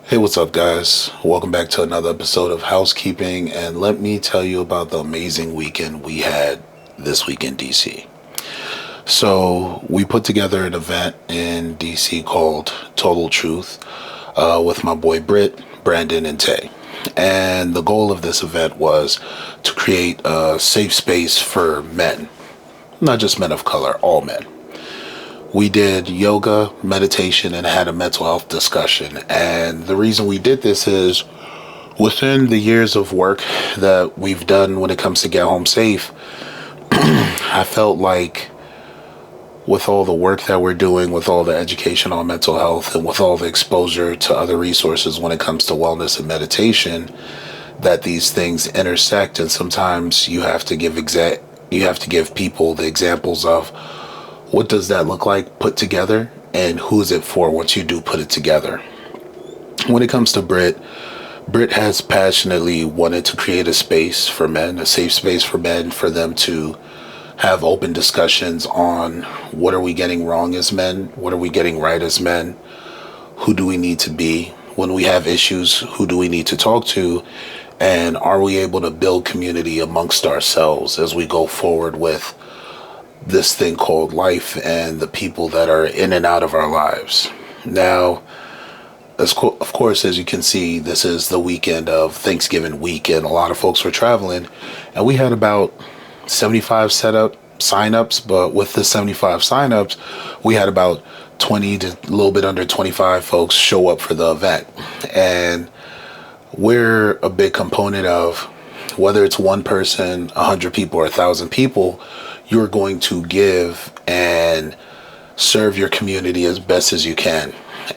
Hey, what's up, guys? Welcome back to another episode of Housekeeping, and let me tell you about the amazing weekend we had this week in DC. So, we put together an event in DC called Total Truth with my boy Britt, Brandon, and Tay. And the goal of this event was to create a safe space for men, not just men of color, all men. We did yoga, meditation, and had a mental health discussion. And the reason we did this is within the years of work that we've done when it comes to Get Home Safe, I felt like with all the work that we're doing, with all the education on mental health, and with all the exposure to other resources when it comes to wellness and meditation, that these things intersect. And sometimes you have to give people the examples of what does that look like put together, and who is it for once you do put it together. When it comes to Britt has passionately wanted to create a space for men, a safe space for men, for them to have open discussions on what are we getting wrong as men, what are we getting right as men, who do we need to be, when we have issues, who do we need to talk to, and are we able to build community amongst ourselves as we go forward with this thing called life and the people that are in and out of our lives. Now, of course, as you can see, this is the weekend of Thanksgiving week, and a lot of folks were traveling, and we had about 75 signups, but with the 75 signups, we had about 20 to a little bit under 25 folks show up for the event. And we're a big component of whether it's one person, 100 people, or 1,000 people, you're going to give and serve your community as best as you can.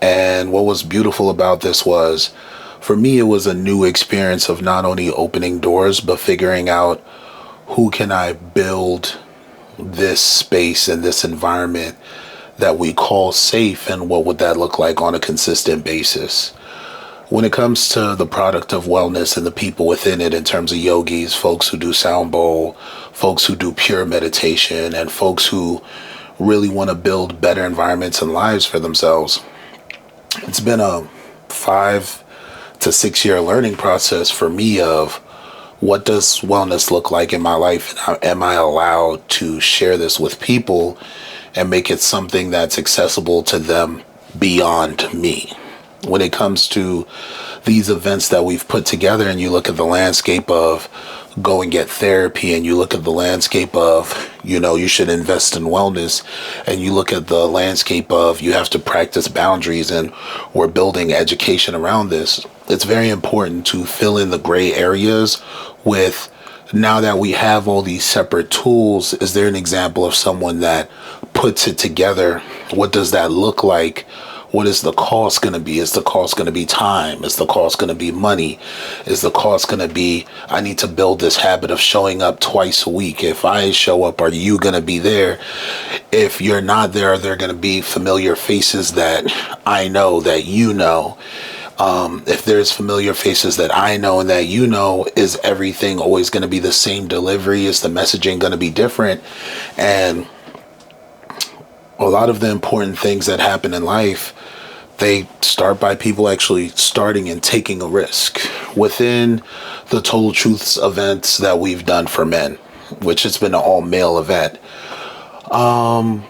And what was beautiful about this was, for me, it was a new experience of not only opening doors, but figuring out who can I build this space and this environment that we call safe, and what would that look like on a consistent basis. When it comes to the product of wellness and the people within it, in terms of yogis, folks who do sound bowl, folks who do pure meditation, and folks who really want to build better environments and lives for themselves, it's been a 5 to 6 year learning process for me of what does wellness look like in my life, and how am I allowed to share this with people and make it something that's accessible to them beyond me. When it comes to these events that we've put together, and you look at the landscape of go and get therapy, and you look at the landscape of, you should invest in wellness, and you look at the landscape of you have to practice boundaries, and we're building education around this, it's very important to fill in the gray areas with, now that we have all these separate tools, is there an example of someone that puts it together? What does that look like? What is the cost going to be? Is the cost going to be time? Is the cost going to be money? Is the cost going to be, I need to build this habit of showing up twice a week. If I show up, are you going to be there? If you're not there, are there going to be familiar faces that I know that you know? If there's familiar faces that I know and that you know, is everything always going to be the same delivery? Is the messaging going to be different? And a lot of the important things that happen in life, they start by people actually starting and taking a risk. Within the Total Truths events that we've done for men, which has been an all male event,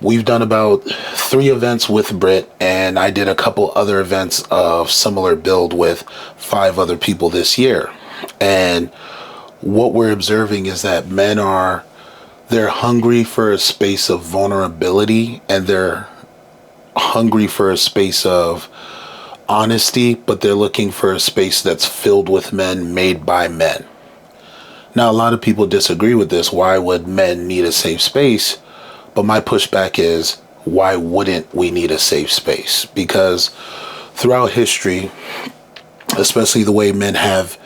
we've done about 3 events with Britt, and I did a couple other events of similar build with 5 other people this year. And what we're observing is that they're hungry for a space of vulnerability, and they're hungry for a space of honesty, but they're looking for a space that's filled with men, made by men. Now, a lot of people disagree with this. Why would men need a safe space? But my pushback is, why wouldn't we need a safe space? Because throughout history, especially the way men have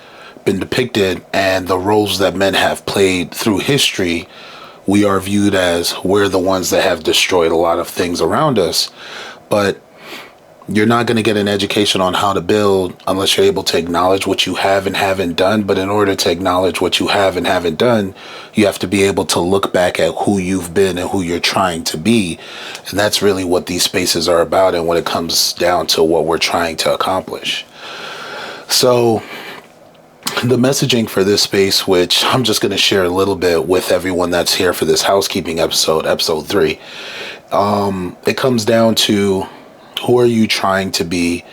been depicted and the roles that men have played through history, we are viewed as we're the ones that have destroyed a lot of things around us. But you're not going to get an education on how to build unless you're able to acknowledge what you have and haven't done. But in order to acknowledge what you have and haven't done, you have to be able to look back at who you've been and who you're trying to be. And that's really what these spaces are about, and when it comes down to what we're trying to accomplish. So the messaging for this space, which I'm just going to share a little bit with everyone that's here for this housekeeping episode, episode 3, it comes down to who are you trying to be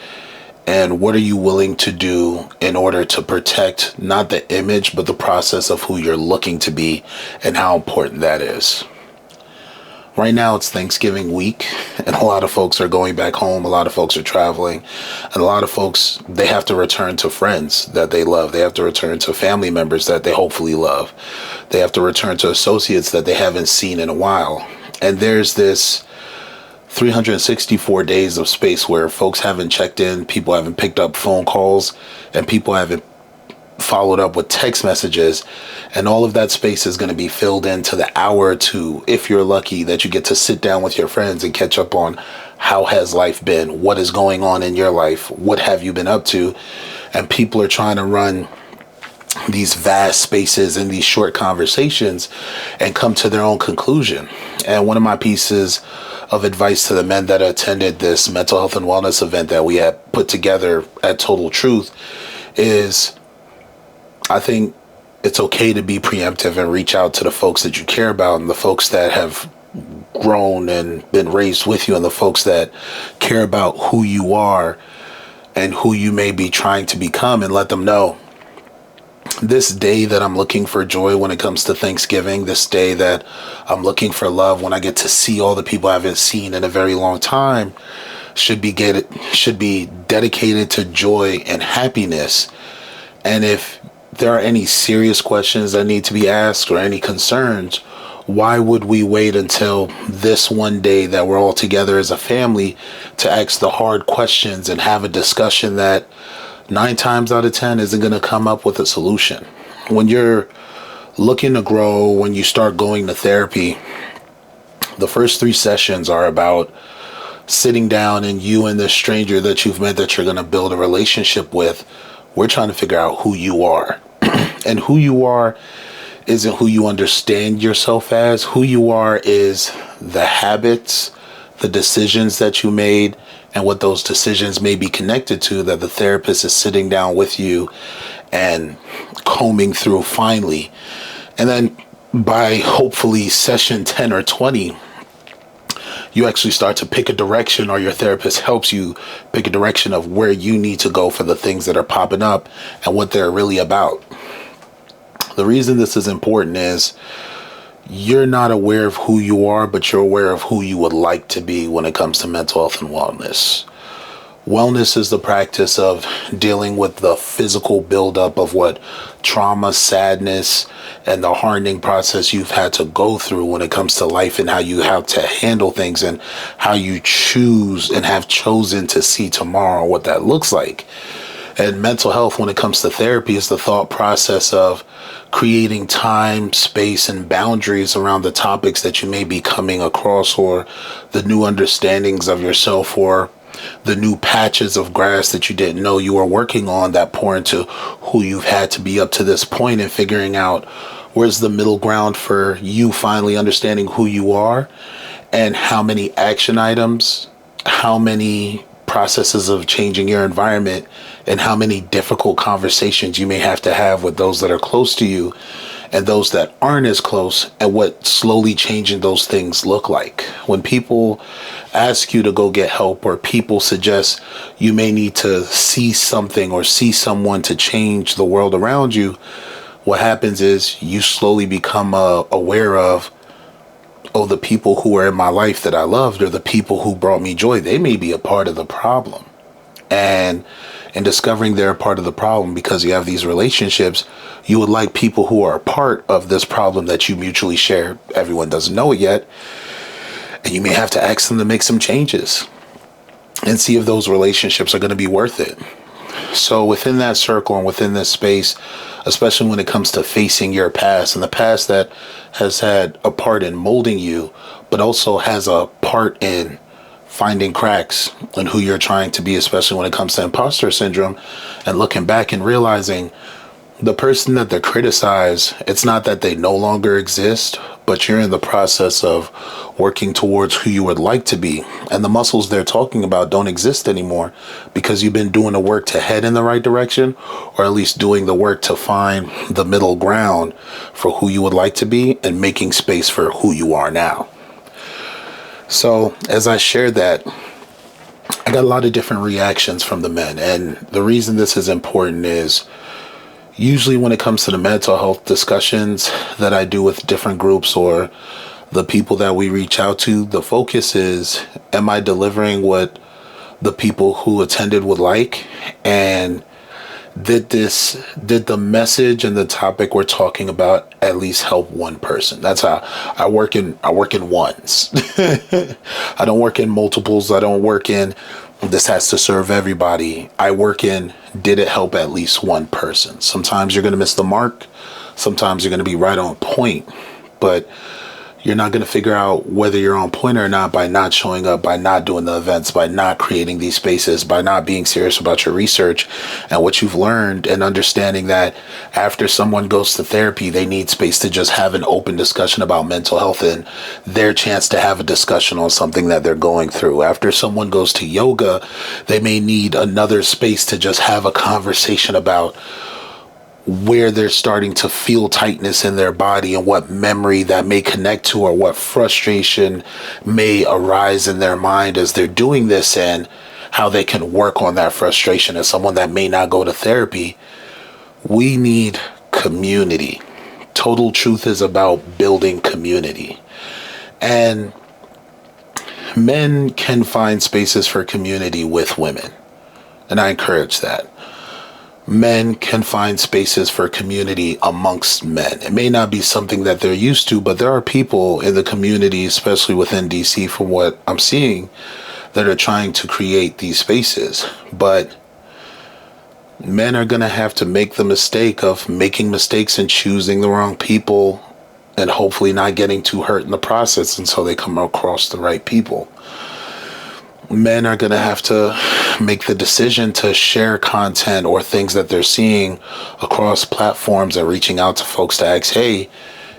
and what are you willing to do in order to protect not the image, but the process of who you're looking to be and how important that is. Right now it's Thanksgiving week and a lot of folks are going back home. A lot of folks are traveling and a lot of folks, they have to return to friends that they love. They have to return to family members that they hopefully love. They have to return to associates that they haven't seen in a while. And there's this 364 days of space where folks haven't checked in, people haven't picked up phone calls, and people haven't followed up with text messages, and all of that space is going to be filled into the hour or two, if you're lucky, that you get to sit down with your friends and catch up on how has life been, what is going on in your life, what have you been up to. And people are trying to run these vast spaces and these short conversations and come to their own conclusion. And one of my pieces of advice to the men that attended this mental health and wellness event that we had put together at Total Truth is, I think it's okay to be preemptive and reach out to the folks that you care about and the folks that have grown and been raised with you and the folks that care about who you are and who you may be trying to become, and let them know this day that I'm looking for joy when it comes to Thanksgiving, this day that I'm looking for love when I get to see all the people I haven't seen in a very long time, should be dedicated to joy and happiness. And if there are any serious questions that need to be asked or any concerns, why would we wait until this one day that we're all together as a family to ask the hard questions and have a discussion that 9 times out of 10 isn't going to come up with a solution? When you're looking to grow, when you start going to therapy, the first 3 sessions are about sitting down and you and this stranger that you've met that you're going to build a relationship with, we're trying to figure out who you are. And who you are isn't who you understand yourself as. Who you are is the habits, the decisions that you made, and what those decisions may be connected to that the therapist is sitting down with you and combing through finally. And then by hopefully session 10 or 20, you actually start to pick a direction, or your therapist helps you pick a direction of where you need to go for the things that are popping up and what they're really about. The reason this is important is you're not aware of who you are, but you're aware of who you would like to be when it comes to mental health and wellness. Wellness is the practice of dealing with the physical buildup of what trauma, sadness, and the hardening process you've had to go through when it comes to life and how you have to handle things and how you choose and have chosen to see tomorrow, what that looks like. And mental health, when it comes to therapy, is the thought process of creating time, space, and boundaries around the topics that you may be coming across, or the new understandings of yourself, or the new patches of grass that you didn't know you were working on that pour into who you've had to be up to this point, and figuring out where's the middle ground for you finally understanding who you are and how many action items, how many processes of changing your environment, and how many difficult conversations you may have to have with those that are close to you and those that aren't as close, and what slowly changing those things look like. When people ask you to go get help, or people suggest you may need to see something or see someone to change the world around you, what happens is you slowly become aware of, oh, the people who are in my life that I loved, or the people who brought me joy, they may be a part of the problem. And in discovering they're a part of the problem, because you have these relationships, you would like people who are a part of this problem that you mutually share. Everyone doesn't know it yet. And you may have to ask them to make some changes and see if those relationships are going to be worth it. So within that circle and within this space, especially when it comes to facing your past, and the past that has had a part in molding you, but also has a part in finding cracks in who you're trying to be, especially when it comes to imposter syndrome, and looking back and realizing The person that they criticize, it's not that they no longer exist, but you're in the process of working towards who you would like to be. And the muscles they're talking about don't exist anymore because you've been doing the work to head in the right direction, or at least doing the work to find the middle ground for who you would like to be and making space for who you are now. So as I shared that, I got a lot of different reactions from the men. And the reason this is important is usually when it comes to the mental health discussions that I do with different groups or the people that we reach out to, the focus is, am I delivering what the people who attended would like? And did the message and the topic we're talking about at least help one person? That's how I work in ones. I don't work in multiples. I don't work in this has to serve everybody. I work in, did it help at least one person? Sometimes you're going to miss the mark. Sometimes you're going to be right on point, but you're not going to figure out whether you're on point or not by not showing up, by not doing the events, by not creating these spaces, by not being serious about your research and what you've learned, and understanding that after someone goes to therapy, they need space to just have an open discussion about mental health and their chance to have a discussion on something that they're going through. After someone goes to yoga, they may need another space to just have a conversation about where they're starting to feel tightness in their body and what memory that may connect to, or what frustration may arise in their mind as they're doing this, and how they can work on that frustration. As someone that may not go to therapy, we need community. Total Truth is about building community. And men can find spaces for community with women. And I encourage that. Men can find spaces for community amongst men. It may not be something that they're used to, but there are people in the community, especially within DC, from what I'm seeing, that are trying to create these spaces. But men are going to have to make the mistake of making mistakes and choosing the wrong people, and hopefully not getting too hurt in the process until they come across the right people. Men are going to have to make the decision to share content or things that they're seeing across platforms and reaching out to folks to ask, hey,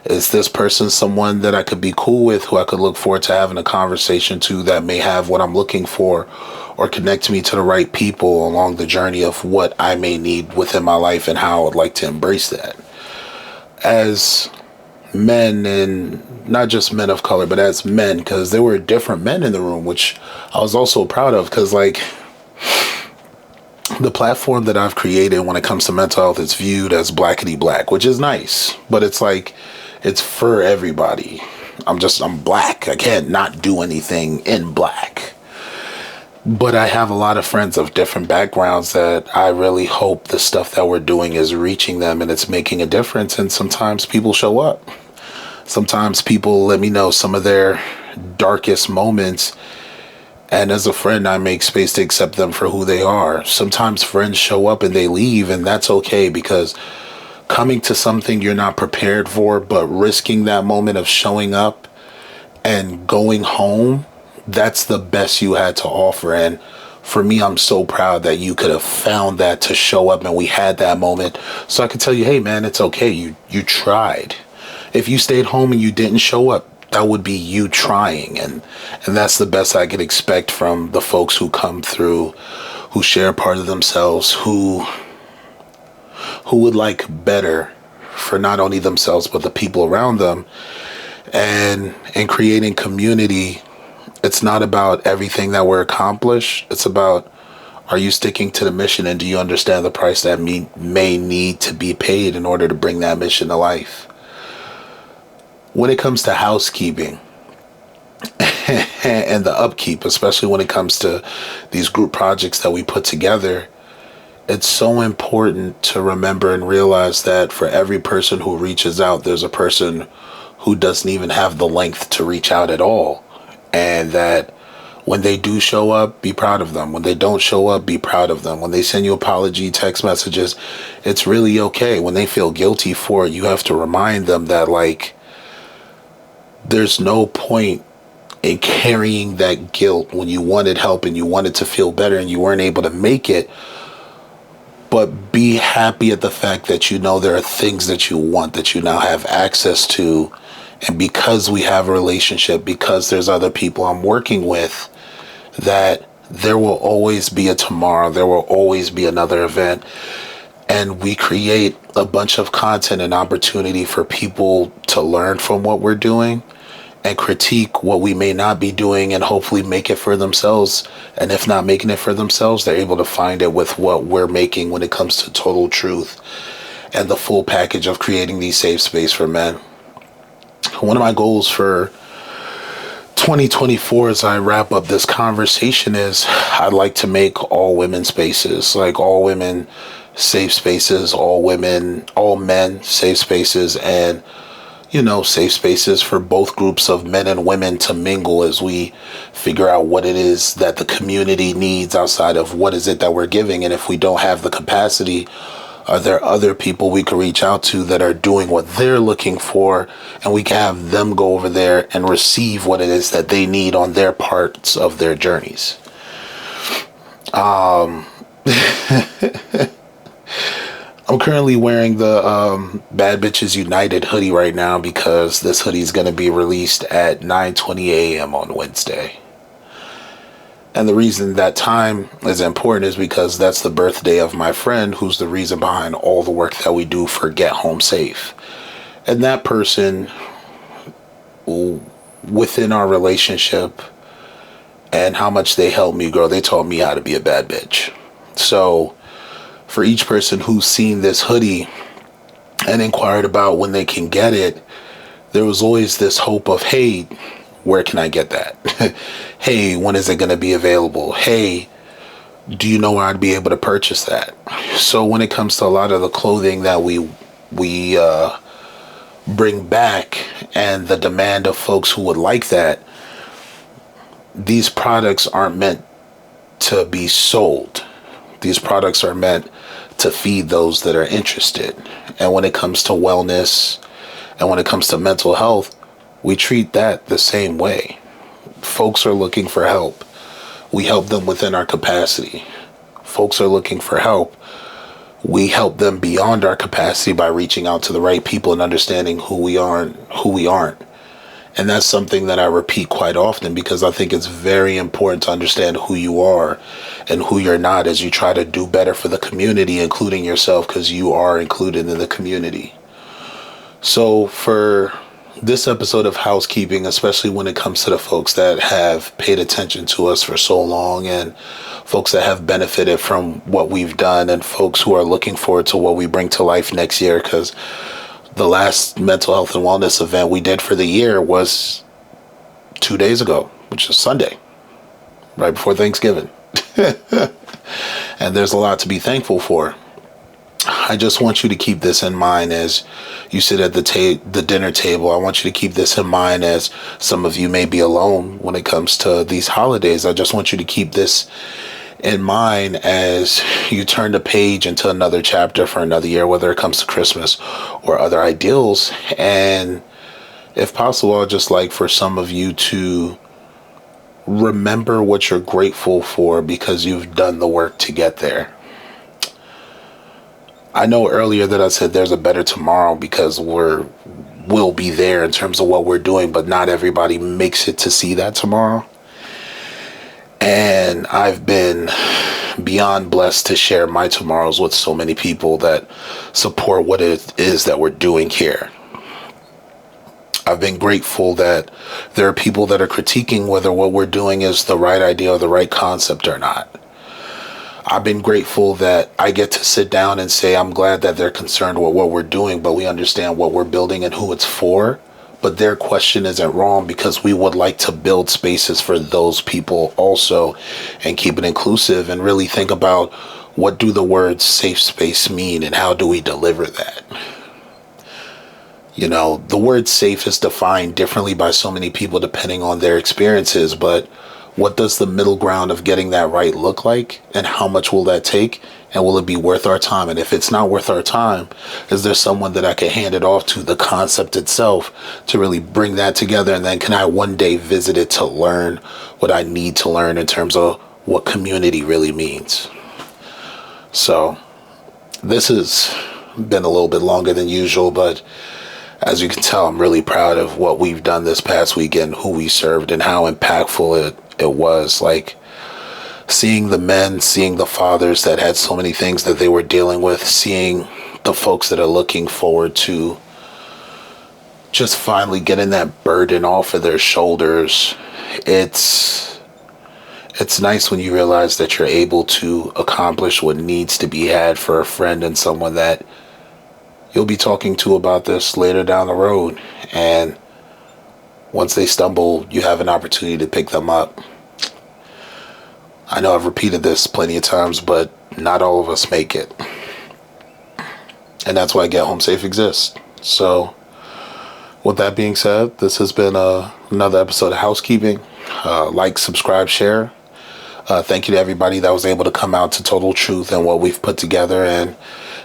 is this person someone that I could be cool with, who I could look forward to having a conversation to, that may have what I'm looking for, or connect me to the right people along the journey of what I may need within my life and how I would like to embrace that. As men, and not just men of color, but as men, because there were different men in the room, which I was also proud of, because like the platform that I've created when it comes to mental health is viewed as blackety black, which is nice, but it's like, it's for everybody. I'm black. I can't not do anything in black. But I have a lot of friends of different backgrounds that I really hope the stuff that we're doing is reaching them and it's making a difference. And sometimes people show up. Sometimes people let me know some of their darkest moments. And as a friend, I make space to accept them for who they are. Sometimes friends show up and they leave, and that's okay, because coming to something you're not prepared for, but risking that moment of showing up and going home, that's the best you had to offer. And for me, I'm so proud that you could have found that to show up and we had that moment. So I could tell you, hey man, it's okay. You tried. If you stayed home and you didn't show up, that would be you trying. And that's the best I could expect from the folks who come through, who share part of themselves, who would like better for not only themselves, but the people around them. And in creating community, it's not about everything that we're accomplished. It's about, are you sticking to the mission, and do you understand the price that may need to be paid in order to bring that mission to life? When it comes to housekeeping and the upkeep, especially when it comes to these group projects that we put together, it's so important to remember and realize that for every person who reaches out, there's a person who doesn't even have the length to reach out at all. And that when they do show up, be proud of them. When they don't show up, be proud of them. When they send you apology text messages, it's really okay. When they feel guilty for it, you have to remind them that, like, there's no point in carrying that guilt when you wanted help and you wanted to feel better and you weren't able to make it. but be happy at the fact that you know there are things that you want that you now have access to. And because we have a relationship, because there's other people I'm working with, that there will always be a tomorrow, there will always be another event. And we create a bunch of content and opportunity for people to learn from what we're doing and critique what we may not be doing and hopefully make it for themselves. And if not making it for themselves, they're able to find it with what we're making when it comes to total truth and the full package of creating these safe space for men. One of my goals for 2024 as I wrap up this conversation is I'd like to make all women spaces, like all women safe spaces, all men safe spaces, and safe spaces for both groups of men and women to mingle as we figure out what it is that the community needs outside of what is it that we're giving. And if we don't have the capacity, are there other people we can reach out to that are doing what they're looking for, and we can have them go over there and receive what it is that they need on their parts of their journeys. I'm currently wearing the Bad Bitches United hoodie right now because this hoodie is going to be released at 9:20 a.m. on Wednesday. And the reason that time is important is because that's the birthday of my friend who's the reason behind all the work that we do for Get Home Safe. And that person, within our relationship and how much they helped me grow, they taught me how to be a bad bitch. So for each person who's seen this hoodie and inquired about when they can get it, there was always this hope of, hey, where can I get that? Hey, when is it going to be available? Hey, do you know where I'd be able to purchase that? So when it comes to a lot of the clothing that we bring back and the demand of folks who would like that, these products aren't meant to be sold. These products are meant to feed those that are interested. And when it comes to wellness and when it comes to mental health, we treat that the same way. Folks are looking for help. We help them within our capacity. Folks are looking for help. We help them beyond our capacity by reaching out to the right people and understanding who we are and who we aren't. And that's something that I repeat quite often because I think it's very important to understand who you are and who you're not as you try to do better for the community, including yourself, because you are included in the community. So for this episode of Housekeeping, especially when it comes to the folks that have paid attention to us for so long and folks that have benefited from what we've done and folks who are looking forward to what we bring to life next year, because the last mental health and wellness event we did for the year was 2 days ago, which is Sunday, right before Thanksgiving. And there's a lot to be thankful for. I just want you to keep this in mind as you sit at the dinner table. I want you to keep this in mind as some of you may be alone when it comes to these holidays. I just want you to keep this in mind as you turn the page into another chapter for another year, whether it comes to Christmas or other ideals. And if possible, I'd just like for some of you to remember what you're grateful for because you've done the work to get there. I know earlier that I said there's a better tomorrow because we'll be there in terms of what we're doing, but not everybody makes it to see that tomorrow. And I've been beyond blessed to share my tomorrows with so many people that support what it is that we're doing here. I've been grateful that there are people that are critiquing whether what we're doing is the right idea or the right concept or not. I've been grateful that I get to sit down and say, I'm glad that they're concerned with what we're doing, but we understand what we're building and who it's for. But their question isn't wrong because we would like to build spaces for those people also and keep it inclusive and really think about what do the words safe space mean and how do we deliver that? You know, the word safe is defined differently by so many people depending on their experiences, but what does the middle ground of getting that right look like? And how much will that take? And will it be worth our time? And if it's not worth our time, is there someone that I can hand it off to, the concept itself, to really bring that together? And then can I one day visit it to learn what I need to learn in terms of what community really means? So This has been a little bit longer than usual, but as you can tell, I'm really proud of what we've done this past weekend, who we served, and how impactful it was. Like, seeing the men, seeing the fathers that had so many things that they were dealing with, seeing the folks that are looking forward to just finally getting that burden off of their shoulders. It's nice when you realize that you're able to accomplish what needs to be had for a friend and someone that you'll be talking to about this later down the road. And once they stumble, you have an opportunity to pick them up. I know I've repeated this plenty of times, but not all of us make it. And that's why Get Home Safe exists. So, with that being said, this has been another episode of Housekeeping. Like, subscribe, share. Thank you to everybody that was able to come out to Total Truth and what we've put together. And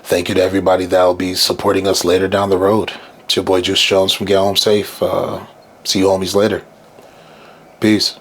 thank you to everybody that will be supporting us later down the road. It's your boy Juice Jones from Get Home Safe. See you homies later. Peace.